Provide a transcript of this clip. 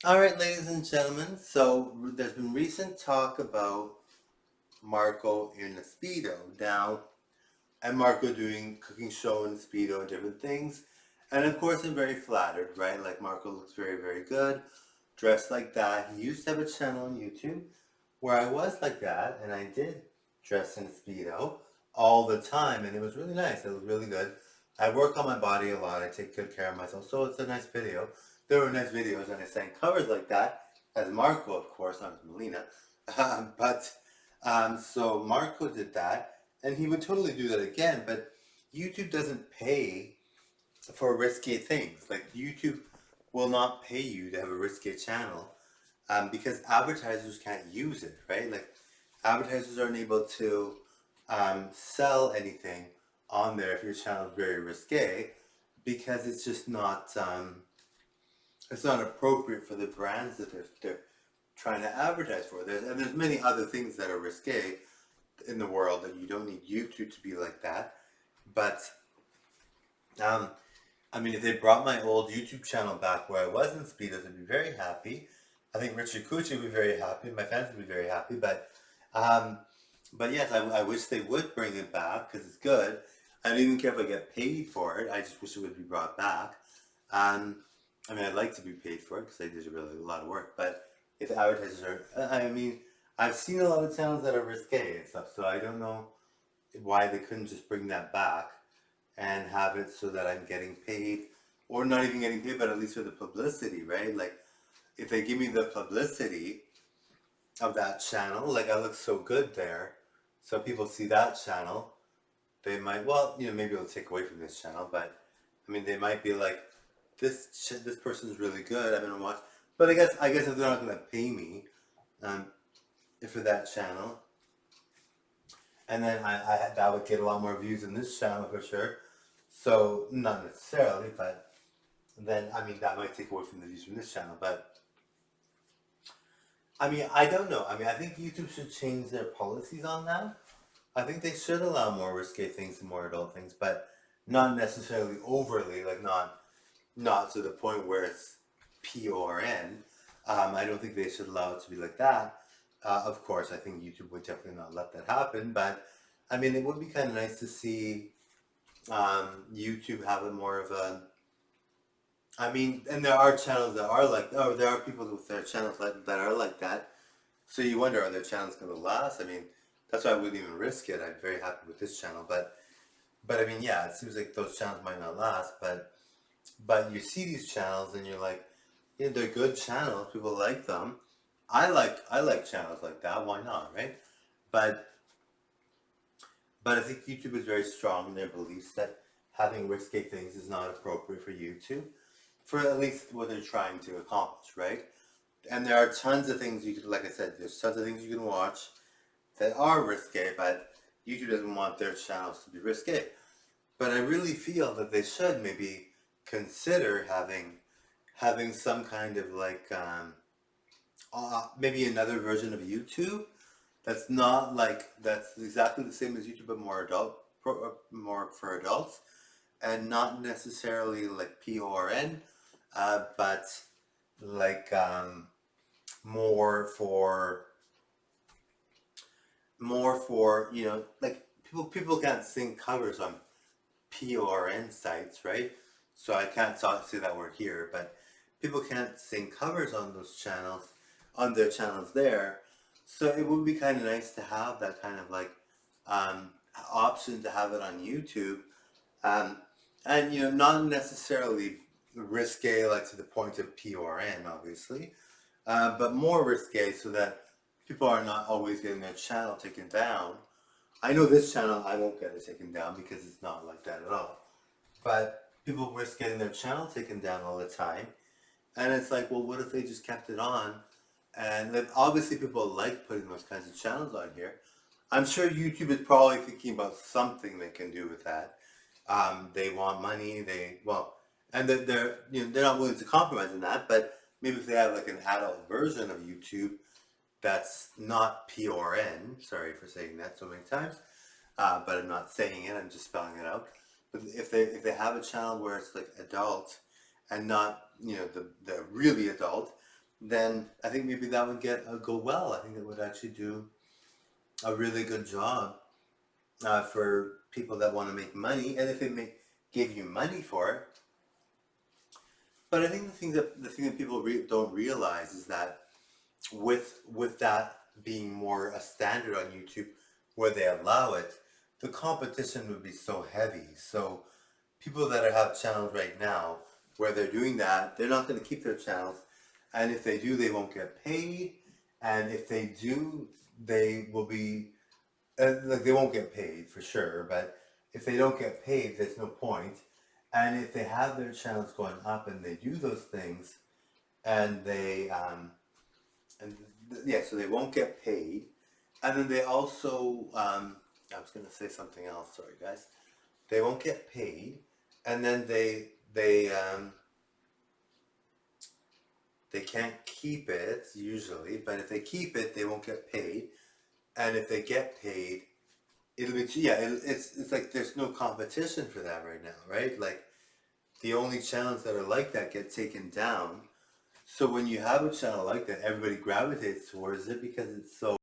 All right, ladies and gentlemen. So there's been recent talk about Marco in the Speedo now, and Marco doing cooking show in the Speedo and different things. And of course, I'm very flattered, right? Like Marco looks very, very good, dressed like that. He used to have a channel on YouTube where I was like that, and I did dress in a Speedo all the time, and it was really nice. It was really good. I work on my body a lot. I take good care of myself, so it's a nice video. There were nice videos, and I sang covers like that as Marco, of course, not as Mileena. So Marco did that, and he would totally do that again. But YouTube doesn't pay for risque things. Like YouTube will not pay you to have a risque channel because advertisers can't use it, right? Like advertisers aren't able to sell anything on there if your channel is very risque because it's not appropriate for the brands that they're trying to advertise for. There's many other things that are risque in the world that you don't need YouTube to be like that. But um, I mean, if they brought my old YouTube channel back where I was in Speedos, I'd be very happy. I think Richard Cucci would be very happy. My fans would be very happy. Um, but yes, I wish they would bring it back because it's good. I don't even care if I get paid for it. I just wish it would be brought back. Um, I mean, I'd like to be paid for it because they did really a lot of work. But if advertisers are, I mean, I've seen a lot of channels that are risque and stuff, so I don't know why they couldn't just bring that back and have it so that I'm getting paid, or not even getting paid, but at least for the publicity, right? Like, if they give me the publicity of that channel, like I look so good there, so people see that channel, they might, well, maybe it'll take away from this channel, but I mean, they might be like, this person's really good. I'm gonna watch, but I guess if they're not gonna pay me, um, for that channel, and then that would get a lot more views in this channel for sure. So not necessarily, but then I mean that might take away from the views from this channel. But I mean I don't know. I mean I think YouTube should change their policies on that. I think they should allow more risque things and more adult things, but not necessarily overly, like not to the point where it's PORN. I don't think they should allow it to be like that. Of course, I think YouTube would definitely not let that happen, but I mean, it would be kind of nice to see YouTube have a more of a. I mean, and there are channels that are like, oh, there are people with their channels that are like that. So you wonder, are their channels going to last? I mean, that's why I wouldn't even risk it. I'm very happy with this channel, but I mean, yeah, it seems like those channels might not last, but you see these channels and you're like, yeah, they're good channels. People like them. I like channels like that. Why not, right? But but I think YouTube is very strong in their beliefs that having risque things is not appropriate for YouTube, for at least what they're trying to accomplish, right? And there are tons of things you could, like I said, there's tons of things you can watch that are risque, but YouTube doesn't want their channels to be risque. But I really feel that they should maybe consider having some kind of like maybe another version of YouTube that's not like that's exactly the same as YouTube but more for adults and not necessarily like PORN, but like more for like people can't sing covers on PORN sites, right? So I can't say that word here, but people can't sing covers on those channels, on their channels there. So it would be kind of nice to have that kind of like um, option to have it on YouTube, um, and not necessarily risque like to the point of PORN, obviously, but more risque so that people are not always getting their channel taken down. I know this channel I won't get it taken down because it's not like that at all. But people risk getting their channel taken down all the time. And it's like, well, what if they just kept it on? And then obviously people like putting those kinds of channels on here. I'm sure YouTube is probably thinking about something they can do with that. They want money. And they're not willing to compromise on that. But maybe if they have like an adult version of YouTube that's not PRN. Sorry for saying that so many times, but I'm not saying it. I'm just spelling it out. But if they have a channel where it's like adult and not the really adult, then I think maybe that would go well. I think it would actually do a really good job for people that want to make money, and if they give you money for it. But I think the thing that people don't realize is that with that being more a standard on YouTube, where they allow it, the competition would be so heavy. So people that have channels right now where they're doing that, they're not going to keep their channels, and if they do, they won't get paid, and if they do, they will be like they won't get paid for sure. But if they don't get paid, there's no point. And if they have their channels going up and they do those things, and yeah, so they won't get paid, and then they also I was gonna say something else. Sorry, guys. They won't get paid, and then they can't keep it usually. But if they keep it, they won't get paid, and if they get paid, it'll be yeah. It's like there's no competition for that right now, right? Like the only channels that are like that get taken down. So when you have a channel like that, everybody gravitates towards it because it's so